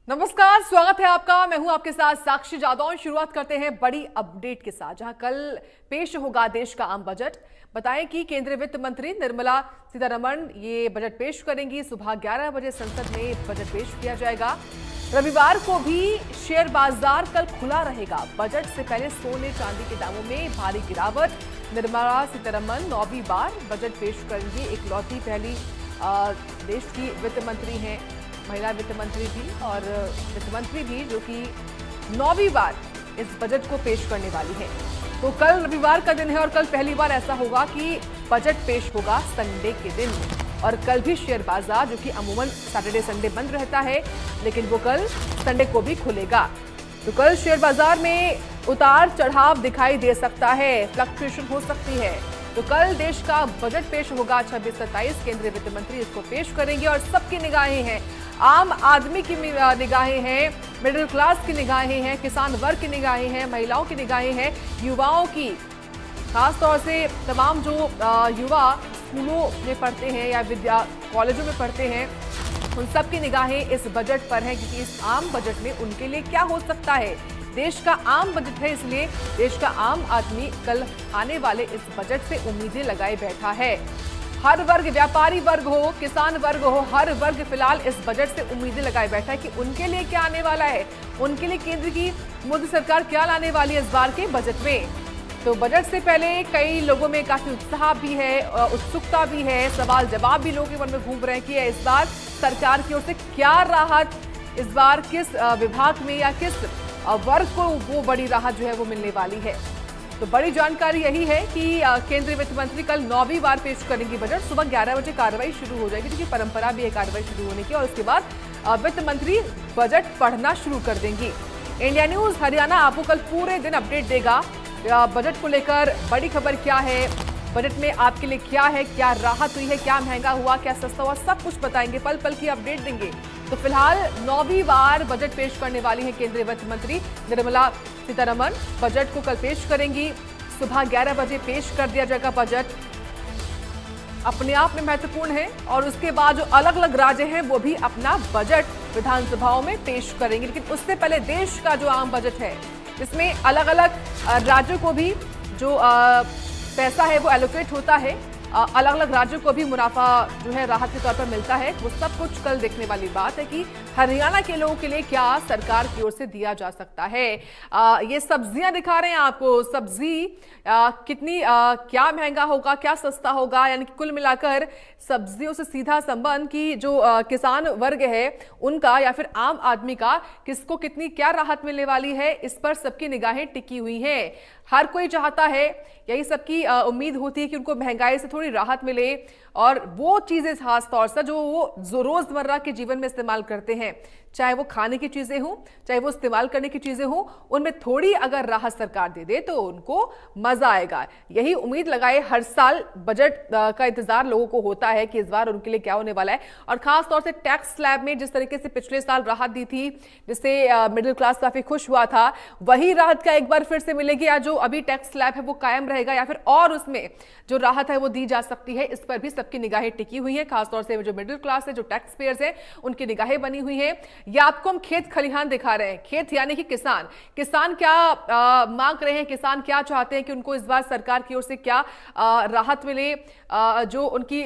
नमस्कार, स्वागत है आपका। मैं हूं आपके साथ साक्षी जादौन। शुरुआत करते हैं बड़ी अपडेट के साथ, जहां कल पेश होगा देश का आम बजट। बताएं कि केंद्रीय वित्त मंत्री निर्मला सीतारमण ये बजट पेश करेंगी। सुबह 11 बजे संसद में बजट पेश किया जाएगा। रविवार को भी शेयर बाजार कल खुला रहेगा। बजट से पहले सोने चांदी के दामों में भारी गिरावट। निर्मला सीतारमण 9वीं बार बजट पेश करेंगी। इकलौती पहली देश की वित्त मंत्री हैं, महिला वित्त मंत्री भी और वित्त मंत्री भी, जो कि 9वीं बार इस बजट को पेश करने वाली है। तो कल रविवार का दिन है और कल पहली बार ऐसा होगा कि बजट पेश होगा संडे के दिन। और कल भी शेयर बाजार, जो कि अमूमन सैटरडे संडे बंद रहता है, लेकिन वो कल संडे को भी खुलेगा। तो कल शेयर बाजार में उतार चढ़ाव दिखाई दे सकता है, फ्लक्चुएशन हो सकती है। तो कल देश का बजट पेश होगा 26-27। केंद्रीय वित्त मंत्री इसको पेश करेंगे और सबकी निगाहें हैं, आम आदमी की निगाहें हैं, मिडिल क्लास की निगाहें हैं, किसान वर्ग की निगाहें हैं, महिलाओं की निगाहें हैं, युवाओं की। खासतौर से तमाम जो युवा स्कूलों में पढ़ते हैं या कॉलेजों में पढ़ते हैं, उन सब की निगाहें इस बजट पर हैं, क्योंकि इस आम बजट में उनके लिए क्या हो सकता है। देश का आम बजट है, इसलिए देश का आम आदमी कल आने वाले इस बजट से उम्मीदें लगाए बैठा है। हर वर्ग, व्यापारी वर्ग हो, किसान वर्ग हो, हर वर्ग फिलहाल इस बजट से उम्मीदें लगाए बैठा है कि उनके लिए क्या आने वाला है, उनके लिए केंद्र की मोदी सरकार क्या लाने वाली है इस बार के बजट में। तो बजट से पहले कई लोगों में काफी उत्साह भी है, उत्सुकता भी है, सवाल जवाब भी लोगों के मन में घूम रहे हैं कि इस बार सरकार की ओर से क्या राहत, इस बार किस विभाग में या किस वर्ग को वो बड़ी राहत जो है वो मिलने वाली है। तो बड़ी जानकारी यही है कि केंद्रीय वित्त मंत्री कल 9वीं बार पेश करेंगी बजट। सुबह 11 बजे कार्रवाई शुरू हो जाएगी, क्योंकि परंपरा भी है कार्रवाई शुरू होने की, और उसके बाद वित्त मंत्री बजट पढ़ना शुरू कर देंगी। इंडिया न्यूज हरियाणा आपको कल पूरे दिन अपडेट देगा बजट को लेकर। बड़ी खबर क्या है, बजट में आपके लिए क्या है, क्या राहत हुई है, क्या महंगा हुआ, क्या सस्ता हुआ, सब कुछ बताएंगे, पल पल की अपडेट देंगे। तो फिलहाल 9वीं बार बजट पेश करने वाली है केंद्रीय वित्त मंत्री निर्मला सीतारमण। बजट को कल पेश करेंगी। सुबह 11 बजे पेश कर दिया जाएगा बजट। अपने आप में महत्वपूर्ण है, और उसके बाद जो अलग अलग राज्य हैं वो भी अपना बजट विधानसभाओं में पेश करेंगे। लेकिन उससे पहले देश का जो आम बजट है, इसमें अलग अलग राज्यों को भी जो पैसा है वो एलोकेट होता है, अलग अलग राज्यों को भी मुनाफा जो है राहत के तौर पर मिलता है। वो सब कुछ कल देखने वाली बात है कि हरियाणा के लोगों के लिए क्या सरकार की ओर से दिया जा सकता है। ये सब्जियां दिखा रहे हैं आपको, सब्जी कितनी क्या महंगा होगा, क्या सस्ता होगा, यानी कि कुल मिलाकर सब्जियों से सीधा संबंध कि जो किसान वर्ग है उनका या फिर आम आदमी का किसको कितनी क्या राहत मिलने वाली है, इस पर सबकी निगाहें टिकी हुई हैं। हर कोई चाहता है, यही सबकी उम्मीद होती है कि उनको महंगाई से थोड़ी राहत मिले, और वो चीजें खास तौर से जो वो रोजमर्रा के जीवन में इस्तेमाल करते हैं, चाहे वो खाने की चीजें हों, चाहे वो इस्तेमाल करने की चीजें हों, उनमें थोड़ी अगर राहत सरकार दे दे तो उनको मजा आएगा। यही उम्मीद लगाए हर साल बजट का इंतजार लोगों को होता है कि इस बार उनके लिए क्या होने वाला है। और खास तौर से टैक्स स्लैब में जिस तरीके से पिछले साल राहत दी थी, जिससे मिडिल क्लास काफी खुश हुआ था, वही राहत का एक बार फिर से मिलेगी, या जो अभी टैक्स स्लैब है वो कायम रहेगा, या फिर और उसमें जो राहत है वो दी जा सकती है। इस पर भी सबकी निगाहें टिकी हुई हैं। खासतौर से जो मिडिल क्लास है, जो टैक्स पेयर्स हैं, उनकी निगाहें बनी हुई हैं। या आपको हम खेत खलिहान दिखा रहे हैं, खेत यानी कि किसान क्या मांग रहे हैं, किसान क्या चाहते हैं कि उनको इस बार सरकार की ओर से क्या राहत मिले। जो उनकी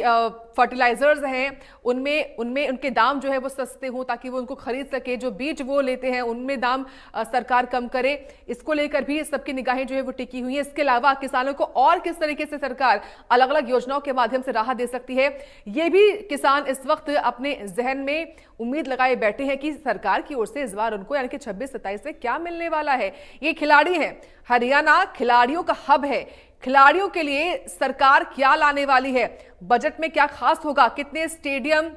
फर्टिलाइजर्स हैं उनमें उनके दाम जो है वो सस्ते हों, ताकि वो उनको खरीद सके। जो बीज वो लेते हैं उनमें दाम सरकार कम करे, इसको लेकर भी सबकी निगाहें जो है वो टिकी हुई है। इसके अलावा किसानों को और किस तरीके से सरकार अलग अलग योजनाओं के माध्यम से राहत दे सकती है, ये भी किसान इस वक्त अपने जहन में उम्मीद लगाए बैठे हैं कि सरकार की ओर से इस बार उनको यानी कि 26-27 में क्या मिलने वाला है। ये खिलाड़ी हैं, हरियाणा खिलाड़ियों का हब है। खिलाड़ियों के लिए सरकार क्या लाने वाली है, बजट में क्या खास होगा, कितने स्टेडियम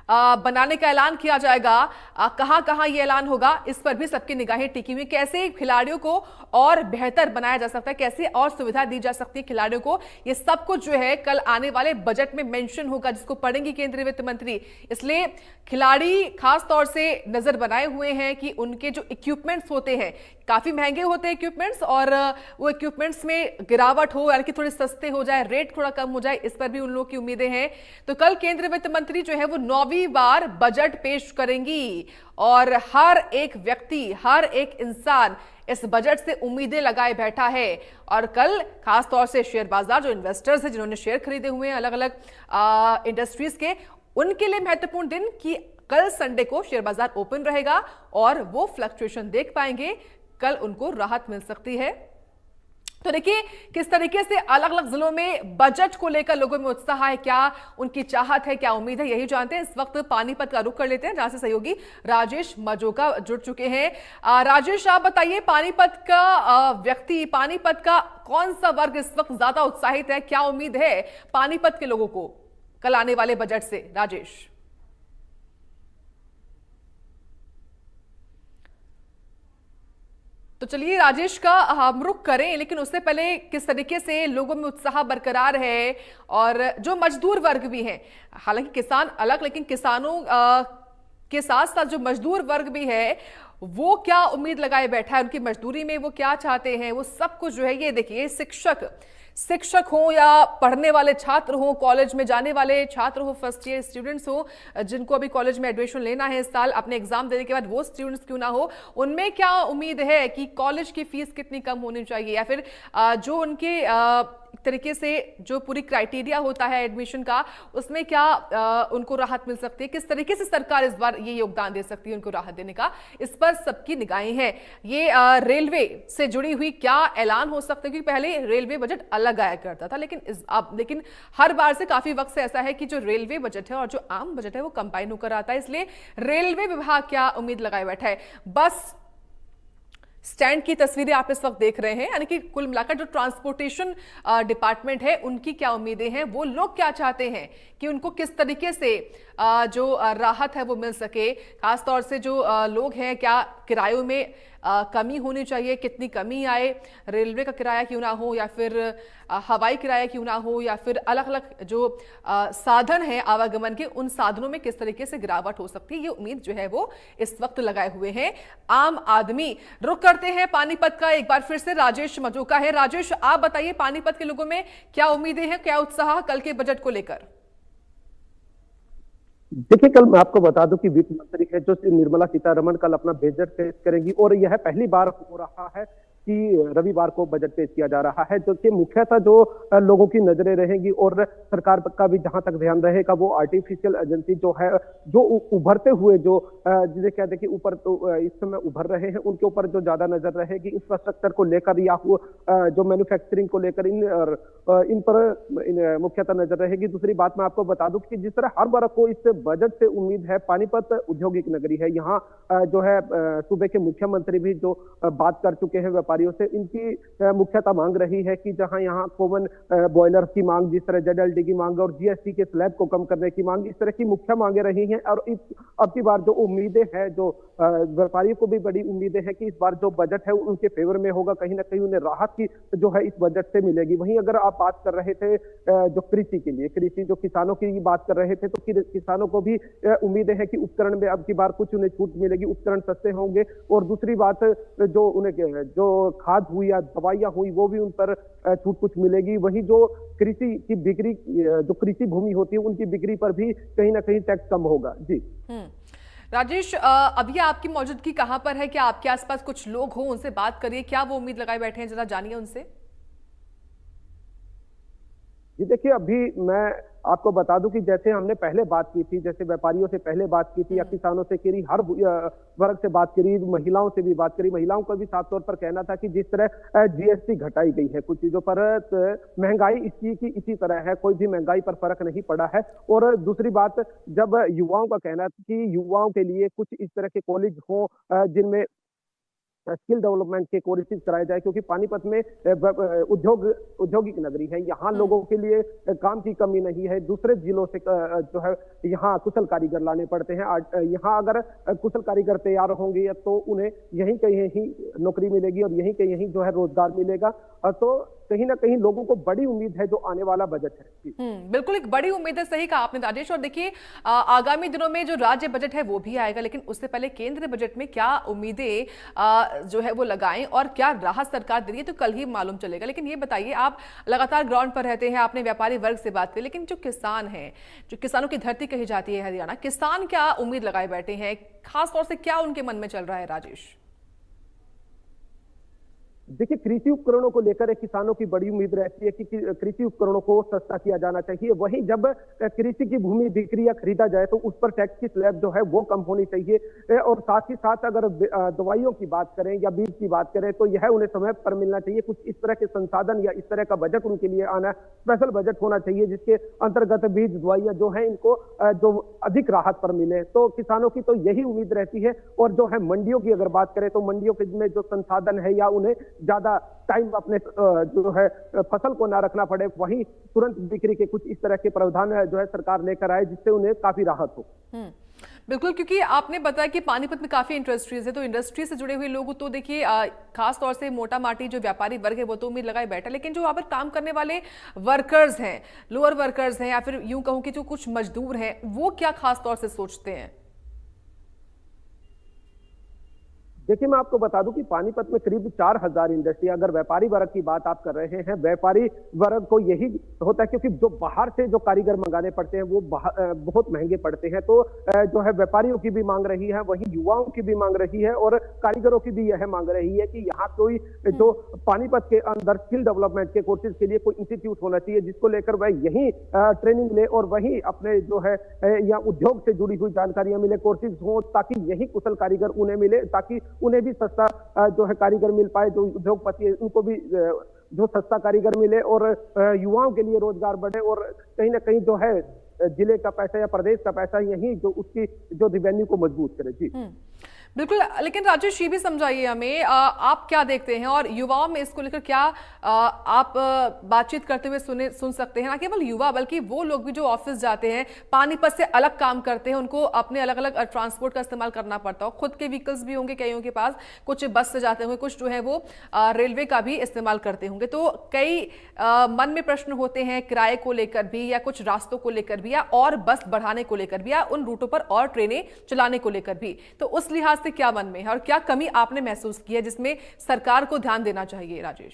बनाने का ऐलान किया जाएगा, कहां कहां ये ऐलान होगा, इस पर भी सबकी निगाहें टिकी हुई। कैसे खिलाड़ियों को और बेहतर बनाया जा सकता है, कैसे और सुविधा दी जा सकती है खिलाड़ियों को, ये सब कुछ जो है कल आने वाले बजट में मेंशन होगा, जिसको पढ़ेंगी केंद्रीय वित्त मंत्री। इसलिए खिलाड़ी खास तौर से नजर बनाए हुए हैं कि उनके जो इक्विपमेंट्स होते हैं काफी महंगे होते हैं इक्विपमेंट्स, और वो इक्विपमेंट्स में गिरावट हो यानी कि थोड़े सस्ते हो जाए, रेट थोड़ा कम हो जाए, इस पर भी उन लोगों की उम्मीदें हैं। तो कल केंद्रीय वित्त मंत्री जो है वो 9वीं 9वीं बार बजट पेश करेंगी और हर एक व्यक्ति, हर एक इंसान इस बजट से उम्मीदें लगाए बैठा है। और कल खास तौर से शेयर बाजार, जो इन्वेस्टर्स हैं जिन्होंने शेयर खरीदे हुए हैं अलग अलग इंडस्ट्रीज के, उनके लिए महत्वपूर्ण दिन कि कल संडे को शेयर बाजार ओपन रहेगा और वो फ्लक्चुएशन देख पाएंगे। कल उनको राहत मिल सकती है। तो देखिए किस तरीके से अलग अलग जिलों में बजट को लेकर लोगों में उत्साह है, क्या उनकी चाहत है, क्या उम्मीद है, यही जानते हैं। इस वक्त पानीपत का रुख कर लेते हैं, जहां से सहयोगी राजेश मजोका जुड़ चुके हैं। राजेश, आप बताइए, पानीपत का व्यक्ति, पानीपत का कौन सा वर्ग इस वक्त ज्यादा उत्साहित है, क्या उम्मीद है पानीपत के लोगों को कल आने वाले बजट से? राजेश। तो चलिए राजेश का हम रुख करें, लेकिन उससे पहले किस तरीके से लोगों में उत्साह बरकरार है और जो मजदूर वर्ग भी हैं, हालांकि किसान अलग, लेकिन किसानों के साथ साथ जो मजदूर वर्ग भी है वो क्या उम्मीद लगाए बैठा है, उनकी मजदूरी में वो क्या चाहते हैं, वो सब कुछ जो है, ये देखिए शिक्षक हो या पढ़ने वाले छात्र हो, कॉलेज में जाने वाले छात्र हो, फर्स्ट ईयर स्टूडेंट्स हो, जिनको अभी कॉलेज में एडमिशन लेना है इस साल अपने एग्जाम देने के बाद, वो स्टूडेंट्स क्यों ना हो, उनमें क्या उम्मीद है कि कॉलेज की फीस कितनी कम होनी चाहिए, या फिर जो उनके एक तरीके से जो पूरी क्राइटेरिया होता है एडमिशन का, उसमें क्या उनको राहत मिल सकती है, किस तरीके से सरकार इस बार ये योगदान दे सकती है उनको राहत देने का, इस पर सबकी निगाहें हैं। ये रेलवे से जुड़ी हुई क्या ऐलान हो सकता है, क्योंकि पहले रेलवे बजट अलग आया करता था, लेकिन हर बार से काफी वक्त से ऐसा है कि जो रेलवे बजट है और जो आम बजट है वो कंबाइन होकर आता है। इसलिए रेलवे विभाग क्या उम्मीद लगाए बैठा है? बस स्टैंड की तस्वीरें आप इस वक्त देख रहे हैं, यानी कि कुल मिलाकर जो ट्रांसपोर्टेशन डिपार्टमेंट है उनकी क्या उम्मीदें हैं, वो लोग क्या चाहते हैं कि उनको किस तरीके से जो राहत है वो मिल सके। खास तौर से जो लोग हैं, क्या किरायों में कमी होनी चाहिए, कितनी कमी आए, रेलवे का किराया क्यों ना हो, या फिर हवाई किराया क्यों ना हो, या फिर अलग अलग जो साधन है आवागमन के, उन साधनों में किस तरीके से गिरावट हो सकती है, ये उम्मीद जो है वो इस वक्त लगाए हुए हैं आम आदमी। रुक करते हैं पानीपत का, एक बार फिर से राजेश मजोका है। राजेश, आप बताइए पानीपत के लोगों में क्या उम्मीदें हैं, क्या उत्साह कल के बजट को लेकर? देखिए, कल मैं आपको बता दूं कि वित्त मंत्री है जो निर्मला सीतारमण कल अपना बजट पेश करेंगी और यह पहली बार हो रहा है कि रविवार को बजट पेश किया जा रहा है, जो कि मुख्यतः जो लोगों की नजरें रहेंगी और सरकार का भी जहां तक ध्यान रहेगा वो आर्टिफिशियल एजेंसी जो है, जो उभरते हुए जो जिसे कहते हैं कि ऊपर तो इस समय उभर रहे हैं, उनके ऊपर जो ज्यादा नजर रहेगी इंफ्रास्ट्रक्चर को लेकर या जो मैन्युफैक्चरिंग को लेकर इन पर मुख्यतः नजर रहेगी। दूसरी बात मैं आपको बता दूं कि जिस तरह हर वर्ग को इस बजट से उम्मीद है, पानीपत औद्योगिक नगरी है, यहाँ जो है सूबे के मुख्यमंत्री भी जो बात कर चुके हैं व्यापारियों से, इनकी मुख्यतः मांग रही है कि जहां यहाँ कॉमन बॉयलर की मांग, जिस तरह ZLD की मांग और GST के स्लैब को कम करने की मांग, इस तरह की मुख्य मांगे रही हैं। और अब की बार जो उम्मीदें हैं, जो व्यापारियों को भी बड़ी उम्मीदें हैं कि इस बार जो बजट है उनके फेवर में होगा, कहीं ना कहीं उन्हें राहत की जो है इस बजट से मिलेगी। वहीं अगर आप बात कर रहे थे जो कृषि के लिए, कृषि जो किसानों की बात कर रहे थे, तो किसानों को भी उम्मीदें हैं कि उपकरण में अब की बार कुछ उन्हें छूट मिलेगी, उपकरण सस्ते होंगे। और दूसरी बात, जो उन्हें जो खाद हुई या दवाइयां हुई वो भी उन पर छूट कुछ मिलेगी। वहीं जो कृषि की बिक्री, जो कृषि भूमि होती है उनकी बिक्री पर भी कहीं ना कहीं टैक्स कम होगा। जी राजेश, अभी आपकी मौजूदगी कहां पर है? क्या आपके आसपास कुछ लोग हो, उनसे बात करिए, क्या वो उम्मीद लगाए बैठे हैं, जरा जानिए उनसे। जी देखिए, अभी मैं आपको बता दूं कि जैसे हमने पहले बात की थी, जैसे व्यापारियों से पहले बात की थी या किसानों से करी, हर वर्ग से बात करी, महिलाओं से भी बात करी। महिलाओं का भी साफ तौर पर कहना था कि जिस तरह GST घटाई गई है कुछ चीजों पर, महंगाई इसकी की इसी तरह है, कोई भी महंगाई पर फर्क नहीं पड़ा है। और दूसरी बात, जब युवाओं का कहना था कि युवाओं के लिए कुछ इस तरह के कॉलेज हो जिनमें स्किल डेवलपमेंट के कोर्सेज कराए जाए, क्योंकि पानीपत में औद्योगिक नगरी है, यहाँ लोगों के लिए काम की कमी नहीं है। दूसरे जिलों से जो है यहाँ कुशल कारीगर लाने पड़ते हैं। यहाँ अगर कुशल कारीगर तैयार होंगे तो उन्हें यहीं के यहीं नौकरी मिलेगी और यहीं के यहीं जो है रोजगार मिलेगा। तो कहीं ना कहीं लोगों को बड़ी उम्मीद है जो आने वाला बजट है जी। बिल्कुल एक बड़ी उम्मीद है, सही कहा आपने राजेश। और देखिए आगामी दिनों में जो राज्य बजट है वो भी आएगा, लेकिन उससे पहले केंद्र बजट में क्या उम्मीदें जो है वो लगाएं और क्या राहत सरकार दे रही है तो कल ही मालूम चलेगा। लेकिन ये बताइए, आप लगातार ग्राउंड पर रहते हैं, आपने व्यापारी वर्ग से बात की, लेकिन जो किसान हैं, जो किसानों की धरती कही जाती है हरियाणा, किसान क्या उम्मीद लगाए बैठे हैं, खासतौर से क्या उनके मन में चल रहा है राजेश? देखिए, कृषि उपकरणों को लेकर एक किसानों की बड़ी उम्मीद रहती है कि कृषि उपकरणों को सस्ता किया जाना चाहिए। वहीं जब कृषि की भूमि बिक्री या खरीदा जाए तो उस पर टैक्स की स्लैब जो है वो कम होनी चाहिए। और साथ ही साथ अगर दवाइयों की बात करें या बीज की बात करें तो यह उन्हें समय पर मिलना चाहिए। कुछ इस तरह के संसाधन या इस तरह का बजट उनके लिए आना, स्पेशल बजट होना चाहिए जिसके अंतर्गत बीज दवाइयां जो है इनको जो अधिक राहत पर मिले। तो किसानों की तो यही उम्मीद रहती है। और जो है मंडियों की अगर बात करें तो मंडियों में जो संसाधन है या उन्हें ज्यादा टाइम अपने जो है फसल को ना रखना पड़े, वहीं तुरंत बिक्री के कुछ इस तरह के प्रावधान जो है सरकार लेकर आए जिससे उन्हें काफी राहत हो। बिल्कुल, क्योंकि आपने बताया कि पानीपत में काफी इंडस्ट्रीज है, तो इंडस्ट्री से जुड़े हुए लोग तो देखिए खास तौर से मोटा माटी जो व्यापारी वर्ग है वो तो उम्मीद लगाए बैठा, लेकिन जो वहां पर काम करने वाले वर्कर्स हैं, लोअर वर्कर्स हैं, या फिर यूं कहूं कि जो कुछ मजदूर हैं, वो क्या खास तौर से सोचते हैं? देखिए, मैं आपको बता दूं कि पानीपत में करीब 4000 इंडस्ट्री, अगर व्यापारी वर्ग की बात आप कर रहे हैं, व्यापारी वर्ग को यही होता है क्योंकि जो बाहर से जो कारीगर मंगाने पड़ते हैं वो बहुत महंगे पड़ते हैं। तो जो है व्यापारियों की भी मांग रही है, वहीं युवाओं की भी मांग रही है और कारीगरों की भी यह मांग रही है कि यहाँ कोई जो पानीपत के अंदर स्किल डेवलपमेंट के कोर्सेज के लिए कोई इंस्टीट्यूट होना चाहिए जिसको लेकर वह यही ट्रेनिंग ले और वही अपने जो है या उद्योग से जुड़ी हुई जानकारियां मिले, कोर्सेज हो, ताकि यही कुशल कारीगर उन्हें मिले, ताकि उन्हें भी सस्ता जो है कारीगर मिल पाए। जो उद्योगपति है उनको भी जो सस्ता कारीगर मिले और युवाओं के लिए रोजगार बढ़े और कहीं ना कहीं जो है जिले का पैसा या प्रदेश का पैसा यही जो उसकी जो रेवेन्यू को मजबूत करे जी। बिल्कुल, लेकिन राजेश ये भी समझाइए हमें, आप क्या देखते हैं और युवाओं में इसको लेकर क्या आप बातचीत करते हुए सुन सकते हैं? ना केवल युवा बल्कि वो लोग भी जो ऑफिस जाते हैं, पानीपत से अलग काम करते हैं, उनको अपने अलग अलग ट्रांसपोर्ट का इस्तेमाल करना पड़ता हो, खुद के व्हीकल्स भी होंगे कईयों के पास, कुछ बस से जाते होंगे, कुछ जो है वो रेलवे का भी इस्तेमाल करते होंगे। तो कई मन में प्रश्न होते हैं किराए को लेकर भी, या कुछ रास्तों को लेकर भी, या और बस बढ़ाने को लेकर भी, या उन रूटों पर और ट्रेनें चलाने को लेकर भी। तो उस लिहाज से क्या मन में है और क्या कमी आपने महसूस की है जिसमें सरकार को ध्यान देना चाहिए राजेश?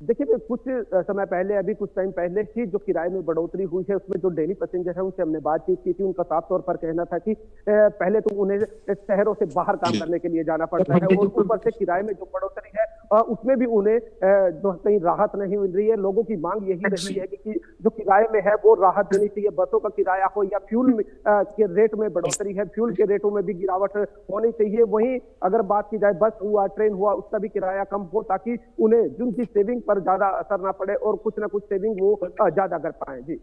देखिए, कुछ समय पहले, अभी कुछ टाइम पहले ही जो किराए में बढ़ोतरी हुई है उसमें जो डेली पैसेंजर है उनसे हमने बातचीत की थी। उनका साफ तौर पर कहना था कि पहले तो उन्हें शहरों से बाहर काम करने के लिए जाना पड़ता है और ऊपर से किराए में जो बढ़ोतरी है उसमें भी उन्हें जो कहीं राहत नहीं मिल रही है। लोगों की मांग यही रही है कि जो किराए में है वो राहत देनी चाहिए, बसों का किराया हो या फ्यूल के रेट में बढ़ोतरी है, फ्यूल के रेटों में भी गिरावट होनी चाहिए। वहीं अगर बात की जाए बस हुआ, ट्रेन हुआ, उसका भी किराया कम हो ताकि उन्हें जिनकी सेविंग पर ज्यादा असर ना पड़े और कुछ ना कुछ सेविंग वो ज्यादा कर पाए जी।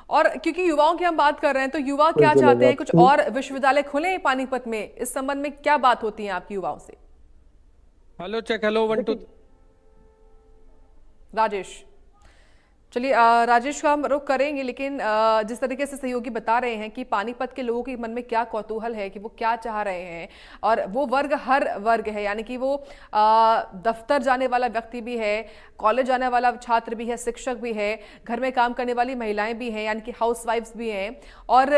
और क्योंकि युवाओं की हम बात कर रहे हैं तो युवा क्या चाहते हैं? कुछ और विश्वविद्यालय खुले पानीपत में, इस संबंध में क्या बात होती है आपकी युवाओं से? हेलो चेक, हेलो 1 2 राजेश, चलिए राजेश का हम रुख करेंगे, लेकिन जिस तरीके से सहयोगी बता रहे हैं कि पानीपत के लोगों के मन में क्या कौतूहल है, कि वो क्या चाह रहे हैं, और वो वर्ग हर वर्ग है, यानी कि वो दफ्तर जाने वाला व्यक्ति भी है, कॉलेज जाने वाला छात्र भी है, शिक्षक भी है, घर में काम करने वाली महिलाएं भी हैं, यानी कि हाउसवाइफ्स भी हैं, और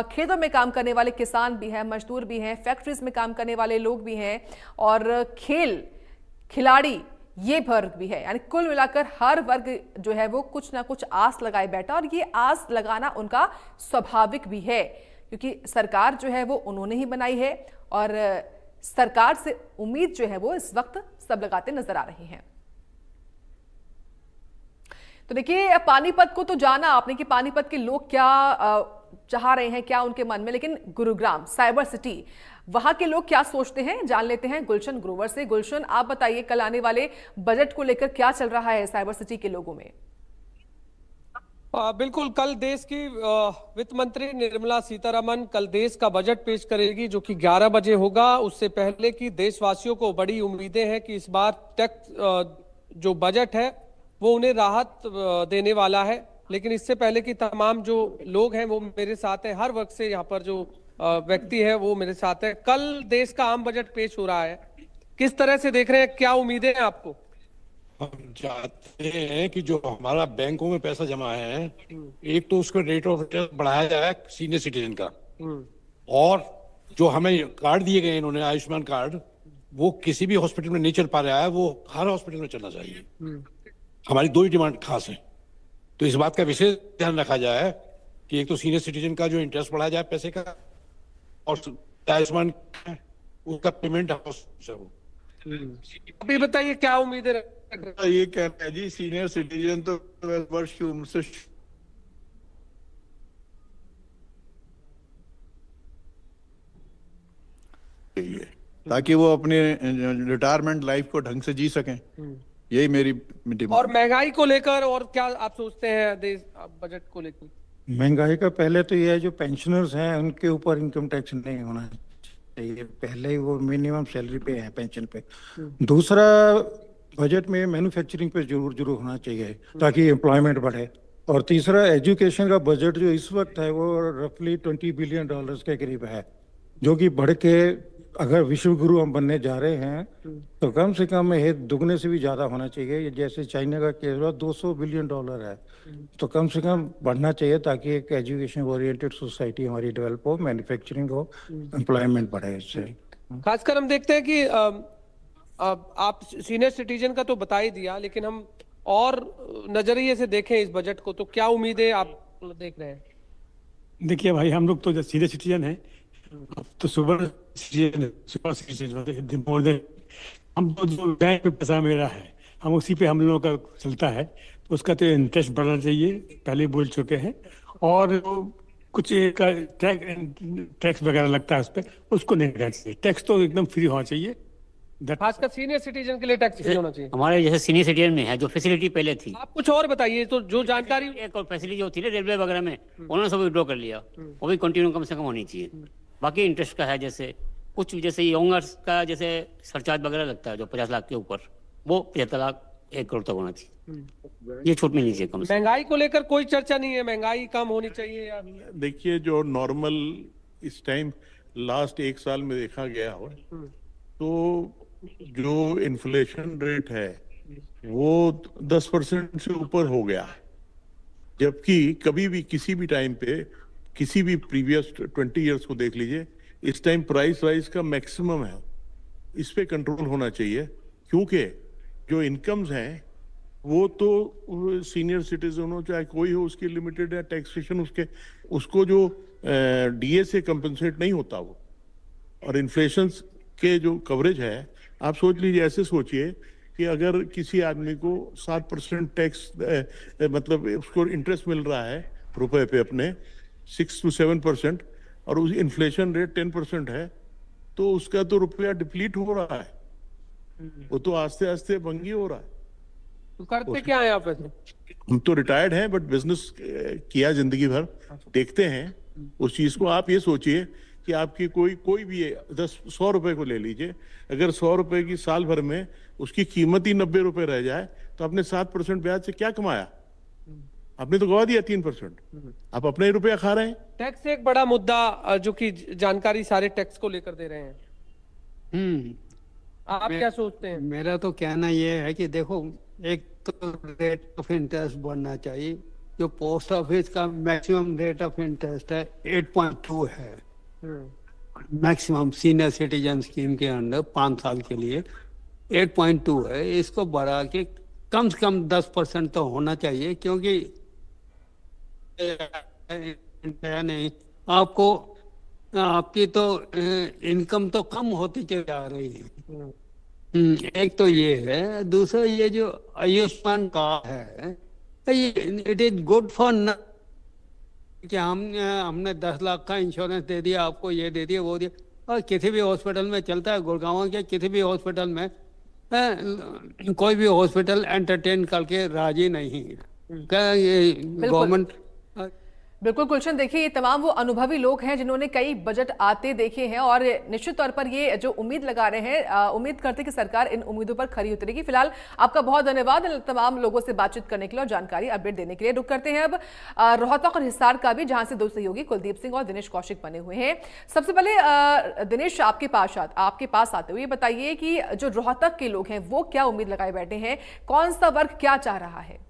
खेतों में काम करने वाले किसान भी हैं, मजदूर भी हैं, फैक्ट्रीज में काम करने वाले लोग भी हैं, और खिलाड़ी ये वर्ग भी है। यानी कुल मिलाकर हर वर्ग जो है वो कुछ ना कुछ आस लगाए बैठा, और ये आस लगाना उनका स्वाभाविक भी है क्योंकि सरकार जो है वो उन्होंने ही बनाई है, और सरकार से उम्मीद जो है वो इस वक्त सब लगाते नजर आ रही हैं। तो देखिए, पानीपत को तो जाना आपने कि पानीपत के लोग क्या चाह रहे हैं, क्या उनके मन में, लेकिन गुरुग्राम साइबर सिटी, वहां के लोग क्या सोचते हैं, जान लेते हैं गुलशन ग्रोवर से। गुलशन, आप बताइए कल आने वाले बजट को लेकर क्या चल रहा है साइबर सिटी के लोगों में? बिल्कुल, कल देश की वित्त मंत्री निर्मला सीतारमण कल देश का बजट पेश करेगी जो कि 11 बजे होगा। उससे पहले की देशवासियों को बड़ी उम्मीदें हैं कि इस बार टैक्स जो बजट है वो उन्हें राहत देने वाला है। लेकिन इससे पहले की तमाम जो लोग हैं वो मेरे साथ हैं, हर वर्ग से यहाँ पर जो व्यक्ति है वो मेरे साथ है। कल देश का आम बजट पेश हो रहा है, किस तरह से देख रहे हैं, क्या उम्मीदें हैं आपको? हम चाहते हैं कि जो हमारा बैंकों में पैसा जमा है, एक तो उसका रेट ऑफ इंटरेस्ट बढ़ाया जाए सीनियर सिटीजन का, और जो हमें कार्ड दिए गए इन्होंने आयुष्मान कार्ड, वो किसी भी हॉस्पिटल में नहीं चल पा रहा है, वो हर हॉस्पिटल में चलना चाहिए। हमारी दो ही डिमांड खास है, तो इस बात का विशेष ध्यान रखा जाए कि एक तो सीनियर सिटीजन का जो इंटरेस्ट बढ़ाया जाए पैसे का, और आयुष्मान उसका पेमेंट हो। अभी बताइए क्या उम्मीदें ये कहना है जी, सीनियर सिटीजन तो 12 वर्ष की उम्र से चाहिए ताकि वो अपने रिटायरमेंट लाइफ को ढंग से जी सकें। यही मेरी डिमांड। और महंगाई को लेकर और क्या आप सोचते हैं देश बजट को लेकर? महंगाई का पहले तो ये है, जो पेंशनर्स हैं उनके ऊपर इनकम टैक्स नहीं होना चाहिए, पहले ही वो मिनिमम सैलरी पे है, पेंशन पे। दूसरा, बजट में मैन्युफैक्चरिंग पे जरूर होना चाहिए ताकि एम्प्लॉयमेंट बढ़े। और तीसरा, एजुकेशन का बजट जो इस वक्त है वो रफली $20 बिलियन के करीब है, जो कि बढ़ के अगर विश्व गुरु हम बनने जा रहे हैं तो कम से कम ये दुगने से भी ज्यादा होना चाहिए। जैसे चाइना का केस हुआ $200 बिलियन है, तो कम से कम बढ़ना चाहिए ताकि एक एजुकेशन ओरिएंटेड सोसाइटी हमारी डेवलप हो, मैन्युफैक्चरिंग हो, एम्प्लॉयमेंट बढ़े इससे। खासकर हम देखते हैं कि आप सीनियर सिटीजन का तो बता ही दिया, लेकिन हम और नजरिए से देखें इस बजट को तो क्या उम्मीदें आप देख रहे हैं? देखिए भाई, हम लोग तो सीनियर सिटीजन है, अब तो सुपर सिटीजन मोर देन, हम तो जो बैंक पे पैसा मेरा है हम उसी पे हम लोगों का चलता है, तो उसका तो इंटरेस्ट बढ़ना चाहिए, पहले बोल चुके हैं। और कुछ टैक्स वगैरह लगता है उस पर, उसको नहीं करना चाहिए। टैक्स तो एकदम फ्री होना चाहिए। खासकर सीनियर सिटीजन के लिए टैक्स फ्री होना चाहिए। हमारे जैसे सीनियर सिटीजन में है जो फैसिलिटी पहले थी, आप कुछ और बताइए तो जो जानकारी। एक और फैसिलिटी जो थी ना रेलवे वगैरह में, उन्होंने सब विड्रॉ कर लिया, वो भी कंटिन्यू कम से कम होनी चाहिए। बाकी इंटरेस्ट का है, जैसे कुछ जैसे यंगर्स का जैसे सरचार्ज वगैरह लगता है जो 50 लाख के ऊपर, वो 75 लाख 1 करोड़ तक होना चाहिए। ये छूट मिलनी चाहिए कम से। महंगाई को लेकर कोई चर्चा नहीं है, महंगाई कम होनी चाहिए या? देखिए, जो नॉर्मल इस टाइम लास्ट 1 साल में देखा गया हो, तो जो इन्फ्लेशन रेट है वो 10% से ऊपर हो गया, जबकि कभी भी किसी भी टाइम पे किसी भी प्रीवियस 20 इयर्स को देख लीजिए, इस टाइम प्राइस राइज का मैक्सिमम है। इस पे कंट्रोल होना चाहिए, क्योंकि जो इनकम्स हैं वो तो सीनियर सिटीजन हो चाहे कोई हो, उसकी लिमिटेड है, टैक्सेशन उसको जो डीए से कंपनसेट नहीं होता वो। और इन्फ्लेशन के जो कवरेज है, आप सोच लीजिए, ऐसे सोचिए कि अगर किसी आदमी को 7% टैक्स मतलब उसको इंटरेस्ट मिल रहा है रुपए पे अपने 6 to 7%, और उस इन्फ्लेशन रेट 10% है, तो उसका तो रुपया डिप्लीट हो रहा है, वो तो आस्ते आस्ते भंगी हो रहा है। तो करते क्या है आप वैसे? हम तो रिटायर्ड हैं, बट बिजनेस किया जिंदगी भर, देखते हैं उस चीज को। आप ये सोचिए कि आपकी कोई भी 100 रुपए को ले लीजिए, अगर 100 रुपए की साल भर में उसकी कीमत ही 90 रुपए रह जाए, तो आपने 7% ब्याज से क्या कमाया? आपने तो गवा दिया 3%। आप अपने ही रुपया खा रहे हैं। टैक्स एक बड़ा मुद्दा जो कि जानकारी सारे टैक्स को लेकर दे रहे हैं। आप क्या सोचते हैं? मेरा तो कहना ये है कि देखो, एक तो रेट ऑफ इंटरेस्ट बढ़ना चाहिए। जो पोस्ट ऑफिस का मैक्सिमम रेट ऑफ इंटरेस्ट है 8.2 है, मैक्सिमम सीनियर सिटीजन स्कीम के अंडर 5 साल के लिए 8.2 है। इसको बढ़ा के कम से कम 10% तो होना चाहिए, क्योंकि नहीं आपकी तो इनकम तो कम होती चली जा रही है। एक तो ये है। दूसरा, ये जो आयुष्मान कार्ड है, इट इज गुड फॉर न कि हमने 10 लाख का इंश्योरेंस दे दिया, आपको ये दे दिया वो दिया, और किसी भी हॉस्पिटल में चलता है। गुड़गांव के किसी भी हॉस्पिटल में कोई भी हॉस्पिटल एंटरटेन करके राजी नहीं है। गवर्नमेंट बिल्कुल गुलशन, देखिए ये तमाम वो अनुभवी लोग हैं जिन्होंने कई बजट आते देखे हैं और निश्चित तौर पर ये जो उम्मीद लगा रहे हैं, उम्मीद करते हैं कि सरकार इन उम्मीदों पर खरी उतरेगी। फिलहाल आपका बहुत धन्यवाद तमाम लोगों से बातचीत करने के लिए और जानकारी अपडेट देने के लिए। रुक करते हैं अब रोहतक और हिसार का भी, जहां से दो सहयोगी कुलदीप सिंह और दिनेश कौशिक बने हुए हैं। सबसे पहले दिनेश, आपके पास आते हुए बताइए कि जो रोहतक के लोग हैं वो क्या उम्मीद लगाए बैठे हैं, कौन सा वर्ग क्या चाह रहा है?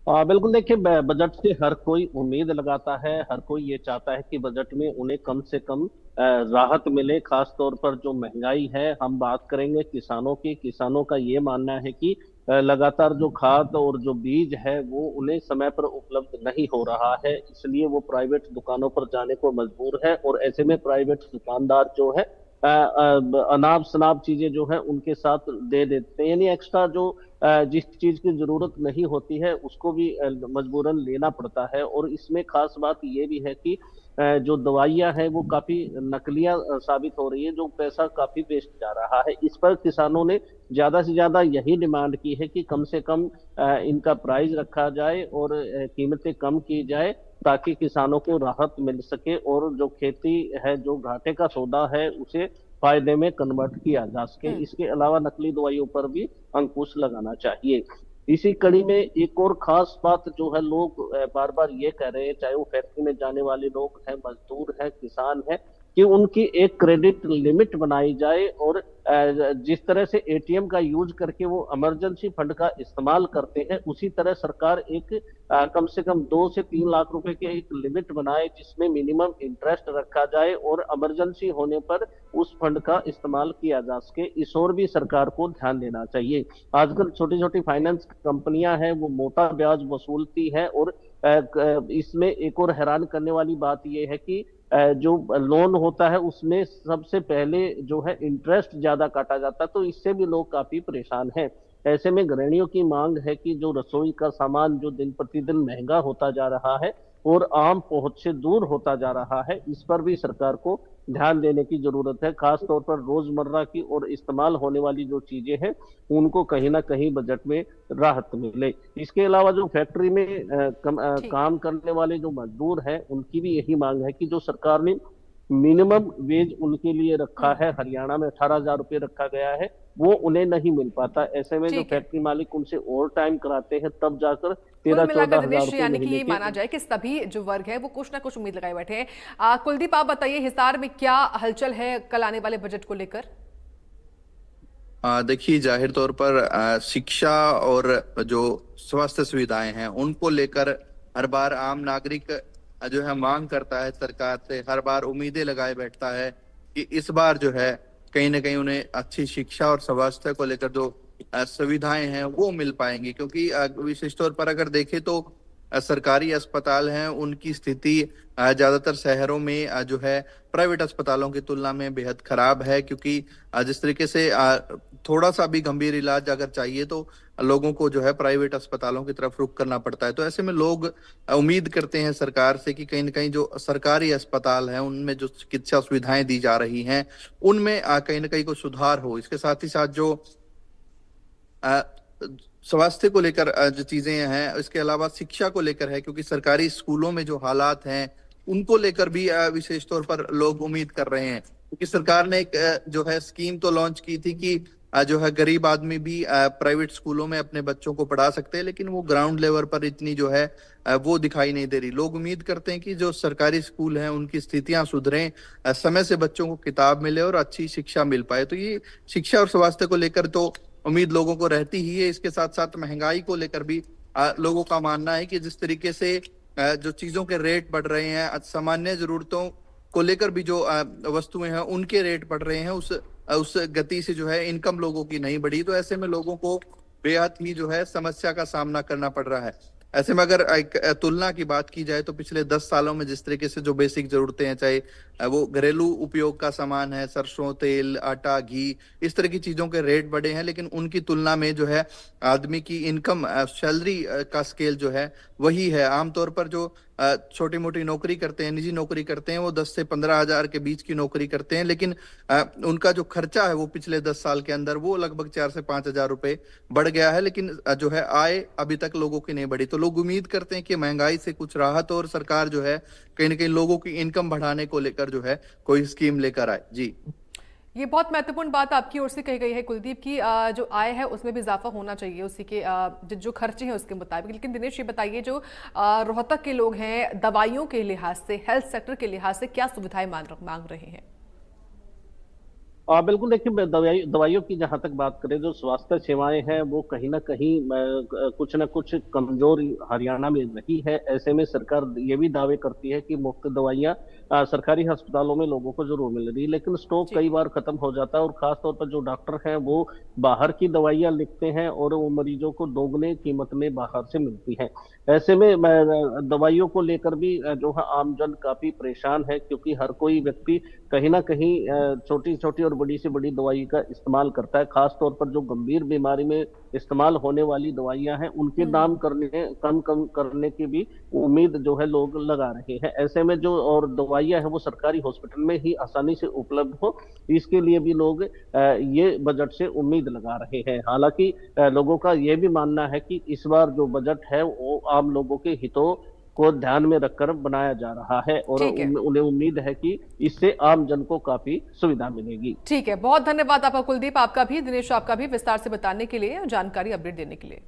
बिल्कुल, देखिए बजट से हर कोई उम्मीद लगाता है, हर कोई ये चाहता है कि बजट में उन्हें कम से कम राहत मिले। खास तौर पर जो महंगाई है, हम बात करेंगे किसानों की। किसानों का ये मानना है कि लगातार जो खाद और जो बीज है वो उन्हें समय पर उपलब्ध नहीं हो रहा है, इसलिए वो प्राइवेट दुकानों पर जाने को मजबूर है। और ऐसे में प्राइवेट दुकानदार जो है अनाप शनाप चीजें जो है उनके साथ दे देते हैं, यानी एक्स्ट्रा जो जिस चीज की जरूरत नहीं होती है उसको भी मजबूरन लेना पड़ता है। और इसमें खास बात ये भी है कि जो दवाइयां हैं वो काफी नकलियां साबित हो रही है, जो पैसा काफी वेस्ट जा रहा है। इस पर किसानों ने ज्यादा से ज्यादा यही डिमांड की है कि कम से कम इनका प्राइस रखा जाए और कीमतें कम की जाए, ताकि किसानों को राहत मिल सके और जो खेती है, जो घाटे का सौदा है, उसे फायदे में कन्वर्ट किया जा सके। इसके अलावा नकली दवाइयों पर भी अंकुश लगाना चाहिए। इसी कड़ी में एक और खास बात जो है, लोग बार बार ये कह रहे हैं, चाहे वो फैक्ट्री में जाने वाले लोग हैं, मजदूर हैं, किसान हैं, कि उनकी एक क्रेडिट लिमिट बनाई जाए और जिस तरह से एटीएम का यूज करके वो इमरजेंसी फंड का इस्तेमाल करते हैं, उसी तरह सरकार एक कम से कम 2 से 3 लाख रुपए की एक लिमिट बनाए, जिसमें मिनिमम इंटरेस्ट रखा जाए और इमरजेंसी होने पर उस फंड का इस्तेमाल किया जा सके। इस ओर भी सरकार को ध्यान देना चाहिए। आजकल छोटी छोटी फाइनेंस कंपनियां हैं, वो मोटा ब्याज वसूलती है और इसमें एक और हैरान करने वाली बात यह है कि जो लोन होता है उसमें सबसे पहले जो है इंटरेस्ट ज्यादा काटा जाता है, तो इससे भी लोग काफी परेशान हैं। ऐसे में गृहिणियों की मांग है कि जो रसोई का सामान जो दिन प्रतिदिन महंगा होता जा रहा है और आम पहुंच से दूर होता जा रहा है, इस पर भी सरकार को ध्यान देने की जरूरत है। खास तौर पर रोजमर्रा की और इस्तेमाल होने वाली जो चीजें हैं उनको कहीं ना कहीं बजट में राहत मिले। इसके अलावा जो फैक्ट्री में काम करने वाले जो मजदूर हैं, उनकी भी यही मांग है कि जो सरकार ने मिनिमम वेज उनके लिए रखा है, हरियाणा में 18,000 रुपये रखा गया है, वो उन्हें नहीं मिल पाता। ऐसे में जो फैक्ट्री मालिक उनसे ओवर टाइम कराते हैं, तब जाकर 13-14 हजार रुपये यानी कि ये माना जाए कि सभी जो वर्ग है वो कुछ ना कुछ उम्मीद लगाए बैठे हैं। कुलदीप, आप बताइए हिसार में क्या हलचल है कल आने वाले बजट को लेकर? देखिए, जाहिर तौर पर शिक्षा और जो स्वास्थ्य सुविधाएं हैं उनको लेकर हर बार आम नागरिक जो है मांग करता है सरकार से, हर बार उम्मीदें लगाए बैठता है कि इस बार जो है कहीं ना कहीं उन्हें अच्छी शिक्षा और स्वास्थ्य को लेकर जो सुविधाएं हैं वो मिल पाएंगी। क्योंकि विशेष तौर पर अगर देखें तो सरकारी अस्पताल हैं, उनकी स्थिति ज्यादातर शहरों में जो है प्राइवेट अस्पतालों की तुलना में बेहद खराब है। क्योंकि जिस तरीके से थोड़ा सा भी गंभीर इलाज अगर चाहिए तो लोगों को जो है प्राइवेट अस्पतालों की तरफ रुख करना पड़ता है। तो ऐसे में लोग उम्मीद करते हैं सरकार से कि कहीं न कहीं जो सरकारी अस्पताल हैं उनमें जो चिकित्सा सुविधाएं दी जा रही हैं उनमें कहीं न कहीं को सुधार हो। इसके साथ ही साथ जो स्वास्थ्य को लेकर जो चीजें हैं, इसके अलावा शिक्षा को लेकर है, क्योंकि सरकारी स्कूलों में जो हालात हैं उनको लेकर भी विशेष तौर पर लोग उम्मीद कर रहे हैं। क्योंकि सरकार ने एक जो है स्कीम तो लॉन्च की थी कि जो है गरीब आदमी भी प्राइवेट स्कूलों में अपने बच्चों को पढ़ा सकते हैं, लेकिन वो ग्राउंड लेवल पर इतनी जो है वो दिखाई नहीं दे रही। लोग उम्मीद करते हैं कि जो सरकारी स्कूल हैं उनकी स्थितियां सुधरें, समय से बच्चों को किताब मिले और अच्छी शिक्षा मिल पाए। तो ये शिक्षा और स्वास्थ्य को लेकर तो उम्मीद लोगों को रहती ही है। इसके साथ साथ महंगाई को लेकर भी लोगों का मानना है कि जिस तरीके से जो चीजों के रेट बढ़ रहे हैं, सामान्य जरूरतों को लेकर भी जो वस्तुएं हैं उनके रेट बढ़ रहे हैं, उस गति से जो है इनकम लोगों की नहीं बढ़ी। तो ऐसे में लोगों को बेहद ही जो है समस्या का सामना करना पड़ रहा है। ऐसे में अगर एक तुलना की बात की जाए तो पिछले 10 सालों में जिस तरीके से जो बेसिक जरूरतें हैं, चाहे वो घरेलू उपयोग का सामान है, सरसों तेल, आटा, घी, इस तरह की चीजों के रेट बढ़े हैं, लेकिन उनकी तुलना में जो है आदमी की इनकम, सैलरी का स्केल जो है वही है। आमतौर पर जो छोटी मोटी नौकरी करते हैं, निजी नौकरी करते हैं, वो 10 से 15 हजार के बीच की नौकरी करते हैं, लेकिन उनका जो खर्चा है वो पिछले 10 साल के अंदर वो लगभग 4 से 5 हजार रुपए बढ़ गया है, लेकिन जो है आय अभी तक लोगों की नहीं बढ़ी। तो लोग उम्मीद करते हैं कि महंगाई से कुछ राहत और सरकार जो है कहीं ना कहीं लोगों की इनकम बढ़ाने को लेकर जो है कोई स्कीम लेकर आए। जी, ये बहुत महत्वपूर्ण बात आपकी ओर से कही गई है कुलदीप की, जो आय है उसमें भी इजाफा होना चाहिए उसी के जो खर्चे हैं उसके मुताबिक। लेकिन दिनेश ये बताइए, जो रोहतक के लोग हैं दवाइयों के लिहाज से, हेल्थ सेक्टर के लिहाज से क्या सुविधाएं मांग रहे हैं? बिल्कुल, देखिए दवाइयों की जहां तक बात करें, जो स्वास्थ्य सेवाएं हैं वो कहीं ना कहीं कुछ ना कुछ कमजोर हरियाणा में रही है। ऐसे में सरकार ये भी दावे करती है कि मुफ्त दवाइयां सरकारी अस्पतालों में लोगों को जरूर मिल रही है, लेकिन स्टॉक कई बार खत्म हो जाता है और खासतौर पर जो डॉक्टर हैं वो बाहर की दवाइयां लिखते हैं और वो मरीजों को दोगुने कीमत में बाहर से मिलती है। ऐसे में दवाइयों को लेकर भी जो है आमजन काफी परेशान है, क्योंकि हर कोई व्यक्ति कहीं ना कहीं छोटी छोटी और बड़ी से बड़ी दवाई का इस्तेमाल करता है। खास तौर पर जो गंभीर बीमारी में इस्तेमाल होने वाली दवाइयां हैं उनके दाम कम करने की भी उम्मीद जो है लोग लगा रहे हैं। ऐसे में जो और दवाइयां हैं वो सरकारी हॉस्पिटल में ही आसानी से उपलब्ध हो, इसके लिए भी लोग ये बजट से उम्मीद लगा रहे हैं। हालांकि लोगों का ये भी मानना है कि इस बार जो बजट है वो आम लोगों के हितों को ध्यान में रखकर बनाया जा रहा है और उन्हें उम्मीद है कि इससे आम जन को काफी सुविधा मिलेगी। ठीक है, बहुत धन्यवाद आपका कुलदीप, आपका भी, दिनेश आपका भी, विस्तार से बताने के लिए, जानकारी अपडेट देने के लिए।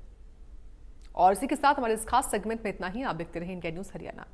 और इसी के साथ हमारे इस खास सेगमेंट में इतना ही। आप देखते रहिए इंडिया न्यूज़ हरियाणा।